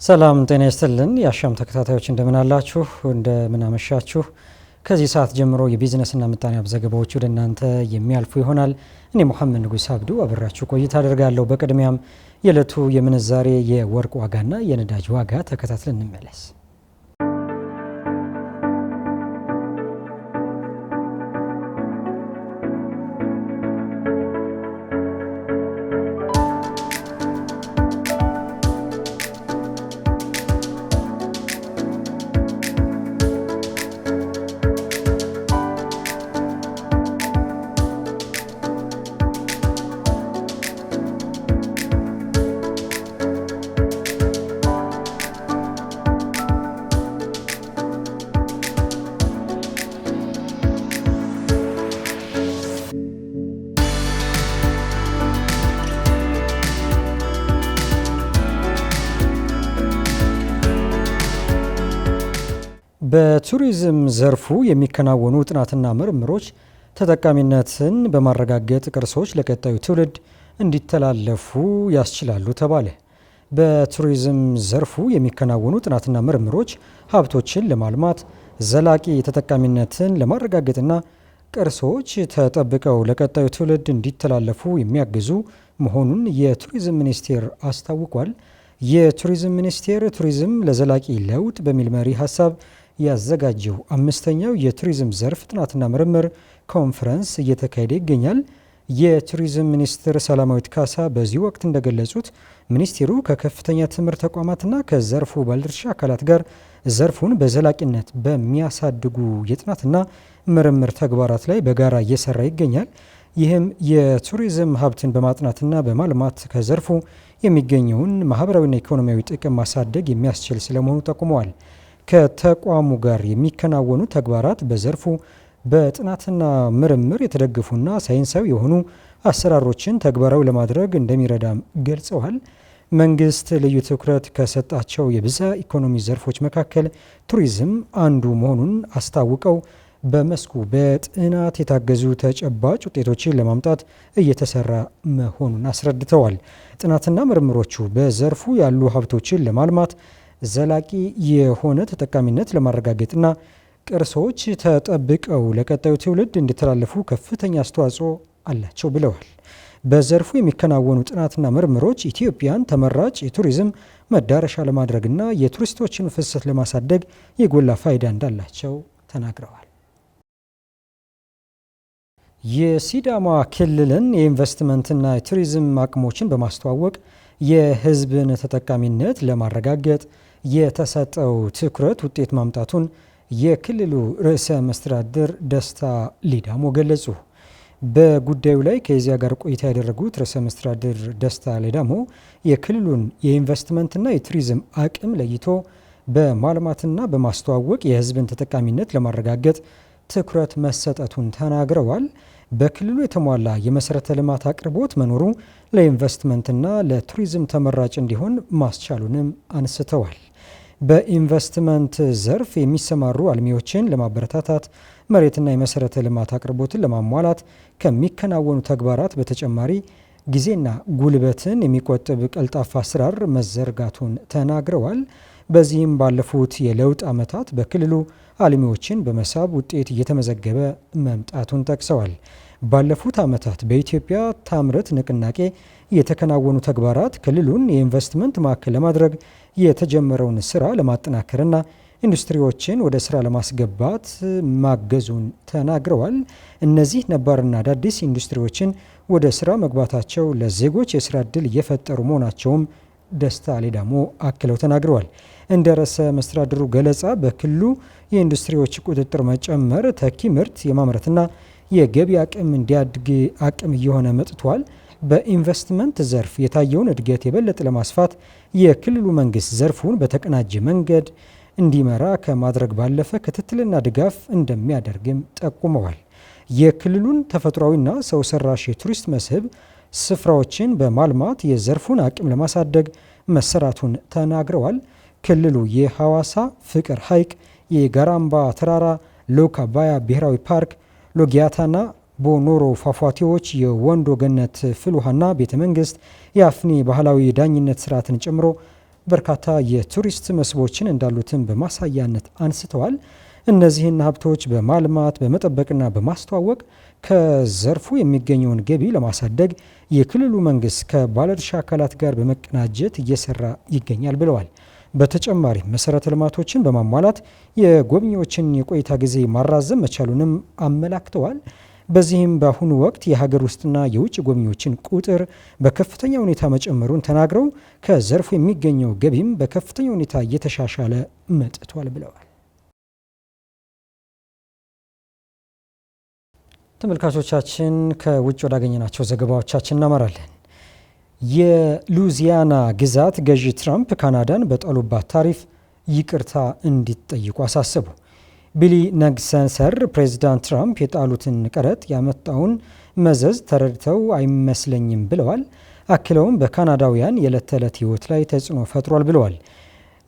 ሰላም ጤና ይስጥልን የአሻም ተከታታዮች እንደምን አላችሁ እንደምን አመሻችሁ። ከዚህ ሰዓት ጀምሮ የቢዝነስና ምጣኔ ሀብት ዘገባዎች ወደ እናንተ የሚያልፉ ይሆናል። እኔ መሐመድ ንጉስ አብዱ አብራችሁ ቆይታ አደርጋለሁ። በቅድሚያም የዕለቱ የምንዛሬ የወርቅ ዋጋና የነዳጅ ዋጋ ተከታትለን እንመለስ። በቱሪዝም ዘርፉ የሚከናወኑ ጥናትና ምርምሮች ተጠቃሚነትን በማረጋገጥ ቅርሶች ለቀጣዩ ትውልድ እንዲተላለፉ ያስችላሉ ተባለ። በቱሪዝም ዘርፉ የሚከናወኑ ጥናትና ምርምሮች ሀብቶችን ለማልማት ዘላቂ ተጠቃሚነትን ለማረጋገጥና ቅርሶች ተጠብቀው ለቀጣዩ ትውልድ እንዲተላለፉ የሚያግዙ መሆኑን የቱሪዝም ሚኒስቴር አስታውቋል። የቱሪዝም ሚኒስቴር ቱሪዝም ለዘላቂ ለውጥ በሚል መሪ ሀሳብ ያዘጋጀው አምስተኛው የቱሪዝም ዘርፍ ጥናትና ምርምር ኮንፈረንስ እየተካሄደ ይገኛል። የቱሪዝም ሚኒስትር ሰላማዊት ካሳ በዚህ ወቅት እንደገለጹት ሚኒስቴሩ ከከፍተኛ ትምህርት ተቋማትና ከዘርፉ ባለድርሻ አካላት ጋር ዘርፉን በዘላቂነት በሚያሳድጉ የጥናትና ምርምር ተግባራት ላይ በጋራ እየሰራ ይገኛል። ይህም የቱሪዝም ሀብትን በማጥናትና በማልማት ከዘርፉ የሚገኘውን ማህበራዊና ኢኮኖሚያዊ ጥቅም ማሳደግ የሚያስችል ስለመሆኑ ጠቁመዋል። ከተቋሙ ጋር የሚከናወኑ ተግባራት በዘርፉ በጥናትና ምርምር የተደገፉና ሳይንሳዊ የሆኑ አሰራሮችን ተግባራዊ ለማድረግ እንደሚረዳም ገልጸዋል። መንግስት ልዩ ትኩረት ከሰጣቸው የብዝሃ ኢኮኖሚ ዘርፎች መካከል ቱሪዝም አንዱ መሆኑን አስታውቀው በመስኩ በጥናት የታገዙ ተጨባጭ ውጤቶችን ለማምጣት እየተሰራ መሆኑን አስረድተዋል። ጥናትና ምርምሮቹ በዘርፉ ያሉ ሀብቶችን ለማልማት ዘላቂ የሆነ ተጠቃሚነት ለማረጋገጥና ቅርሶች ተጠብቀው ለቀጣዩ ትውልድ እንዲተላለፉ ከፍተኛ አስተዋጽኦ አላቸው ብለዋል። በዘርፉ የሚከናወኑ ጥናትና ምርምሮች ኢትዮጵያን ተመራጭ የቱሪዝም መዳረሻ ለማድረግና የቱሪስቶችን ፍሰት ለማሳደግ የጎላ ፋይዳ እንዳላቸው ተናግረዋል። የሲዳማ ክልልን የኢንቨስትመንትና የቱሪዝም አቅሞችን በማስተዋወቅ የሕዝብን ተጠቃሚነት ለማረጋገጥ የተሰጠው ትኩረት ውጤት ማምጣቱን የክልሉ ርዕሰ መስተዳድር ደስታ ሌዳሞ ገለጹ። በጉዳዩ ላይ ከዚያ ጋር ቆይታ ያደረጉት ርዕሰ መስተዳድር ደስታ ሌዳሞ የክልሉን የኢንቨስትመንትና የቱሪዝም አቅም ለይቶ በማልማትና በማስተዋወቅ የሕዝብን ተጠቃሚነት ለማረጋገጥ ትኩረት መሰጠቱን ተናግረዋል። በክልሉ የተሟላ የመሰረተ ልማት አቅርቦት መኖሩ ለኢንቨስትመንትና ለቱሪዝም ተመራጭ እንዲሆን ማስቻሉንም አንስተዋል። በኢንቨስትመንት ዘርፍ የሚሰማሩ አልሚዎችን ለማበረታታት መሬትና የመሰረተ ልማት አቅርቦትን ለማሟላት ከሚከናወኑ ተግባራት በተጨማሪ ጊዜና ጉልበትን የሚቆጥብ ቀልጣፋ አሰራር መዘርጋቱን ተናግረዋል። በዚህም ባለፉት የለውጥ ዓመታት በክልሉ አልሚዎችን በመሳብ ውጤት እየተመዘገበ መምጣቱን ጠቅሰዋል። ባለፉት ዓመታት በኢትዮጵያ ታምርት ንቅናቄ የተከናወኑ ተግባራት ክልሉን የኢንቨስትመንት ማዕከል ለማድረግ የተጀመረውን ስራ ለማጠናከርና ኢንዱስትሪዎችን ወደ ስራ ለማስገባት ማገዙን ተናግረዋል። እነዚህ ነባርና አዳዲስ ኢንዱስትሪዎችን ወደ ስራ መግባታቸው ለዜጎች የስራ ዕድል እየፈጠሩ መሆናቸውም ደስታ ሌዳሞ አክለው ተናግረዋል። እንደ ርዕሰ መስተዳድሩ ገለጻ በክልሉ የኢንዱስትሪዎች ቁጥጥር መጨመር ተኪ ምርት የማምረትና የገቢ አቅም እንዲያድግ አቅም እየሆነ መጥቷል። በኢንቨስትመንት ዘርፍ የታየውን እድገት የበለጠ ለማስፋት የክልሉ መንግስት ዘርፉን በተቀናጀ መንገድ እንዲመራ ከማድረግ ባለፈ ክትትልና ድጋፍ እንደሚያደርግም ጠቁመዋል። የክልሉን ተፈጥሯዊና ሰው ሰራሽ የቱሪስት መስህብ ስፍራዎችን በማልማት የዘርፉን አቅም ለማሳደግ መሰራቱን ተናግረዋል። ክልሉ የሐዋሳ ፍቅር ሐይቅ፣ የጋራምባ ተራራ፣ ሎካ አባያ ብሔራዊ ፓርክ፣ ሎጊያታና ቦኖሮ ፏፏቴዎች፣ የወንዶ ገነት ፍል ውሃና ቤተ መንግስት፣ የአፍኒ ባህላዊ ዳኝነት ስርዓትን ጨምሮ በርካታ የቱሪስት መስህቦችን እንዳሉትም በማሳያነት አንስተዋል። እነዚህን ሀብቶች በማልማት በመጠበቅና በማስተዋወቅ ከዘርፉ የሚገኘውን ገቢ ለማሳደግ የክልሉ መንግስት ከባለድርሻ አካላት ጋር በመቀናጀት እየሰራ ይገኛል ብለዋል። በተጨማሪም መሰረተ ልማቶችን በማሟላት የጎብኚዎችን የቆይታ ጊዜ ማራዘም መቻሉንም አመላክተዋል። በዚህም በአሁኑ ወቅት የሀገር ውስጥና የውጭ ጎብኚዎችን ቁጥር በከፍተኛ ሁኔታ መጨመሩን ተናግረው ከዘርፉ የሚገኘው ገቢም በከፍተኛ ሁኔታ እየተሻሻለ መጥቷል ብለዋል። ተመልካቾቻችን ከውጭ ወዳገኘናቸው ዘገባዎቻችን እናመራለን። የሉዚያና ግዛት ገዢ ትራምፕ ካናዳን በጣሉባት ታሪፍ ይቅርታ እንዲጠይቁ አሳሰቡ። ቢሊ ነግሰንሰር ፕሬዚዳንት ትራምፕ የጣሉትን ቀረጥ ያመጣውን መዘዝ ተረድተው አይመስለኝም ብለዋል። አክለውም በካናዳውያን የዕለት ተዕለት ሕይወት ላይ ተጽዕኖ ፈጥሯል ብለዋል።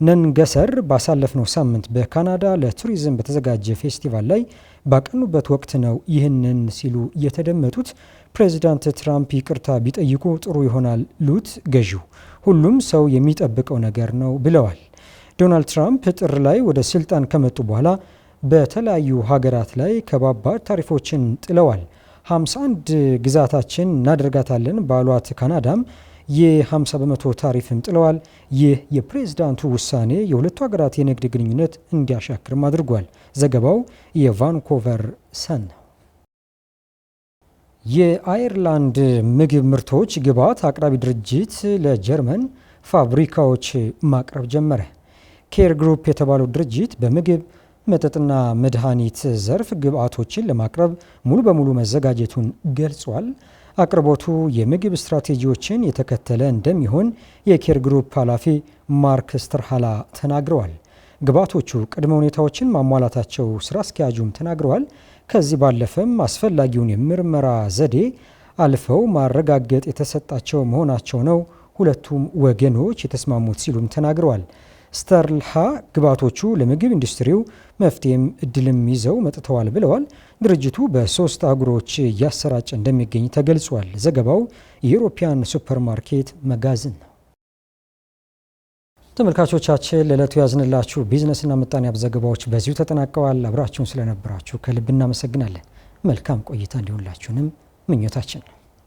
ነንገሰር ባሳለፍነው ሳምንት በካናዳ ለቱሪዝም በተዘጋጀ ፌስቲቫል ላይ ባቀኑበት ወቅት ነው ይህንን ሲሉ የተደመጡት። ፕሬዚዳንት ትራምፕ ይቅርታ ቢጠይቁ ጥሩ ይሆናል ሉት ገዢው ሁሉም ሰው የሚጠብቀው ነገር ነው ብለዋል። ዶናልድ ትራምፕ ጥር ላይ ወደ ስልጣን ከመጡ በኋላ በተለያዩ ሀገራት ላይ ከባባድ ታሪፎችን ጥለዋል። 51 ግዛታችን እናደርጋታለን ባሏት ካናዳም የ50 በመቶ ታሪፍም ጥለዋል። ይህ የፕሬዝዳንቱ ውሳኔ የሁለቱ ሀገራት የንግድ ግንኙነት እንዲያሻክርም አድርጓል። ዘገባው የቫንኮቨር ሰን ነው። የአየርላንድ ምግብ ምርቶች ግብዓት አቅራቢ ድርጅት ለጀርመን ፋብሪካዎች ማቅረብ ጀመረ። ኬር ግሩፕ የተባለው ድርጅት በምግብ መጠጥና መድኃኒት ዘርፍ ግብዓቶችን ለማቅረብ ሙሉ በሙሉ መዘጋጀቱን ገልጿል። አቅርቦቱ የምግብ ስትራቴጂዎችን የተከተለ እንደሚሆን የኬር ግሩፕ ኃላፊ ማርክ ስተርሃላ ተናግረዋል። ግብዓቶቹ ቅድመ ሁኔታዎችን ማሟላታቸው ስራ አስኪያጁም ተናግረዋል። ከዚህ ባለፈም አስፈላጊውን የምርመራ ዘዴ አልፈው ማረጋገጥ የተሰጣቸው መሆናቸው ነው ሁለቱም ወገኖች የተስማሙት ሲሉም ተናግረዋል። ስተርልሃ ግብዓቶቹ ለምግብ ኢንዱስትሪው መፍትሄም እድልም ይዘው መጥተዋል ብለዋል። ድርጅቱ በ3 አህጉሮች እያሰራጨ እንደሚገኝ ተገልጿል። ዘገባው የኢሮፒያን ሱፐርማርኬት መጋዘን ነው። ተመልካቾቻችን ለዕለቱ ያዝንላችሁ ቢዝነስና ምጣኔ ሀብት ዘገባዎች በዚሁ ተጠናቀዋል። አብራችሁን ስለነበራችሁ ከልብ እናመሰግናለን። መልካም ቆይታ እንዲሆንላችሁንም ምኞታችን ነው።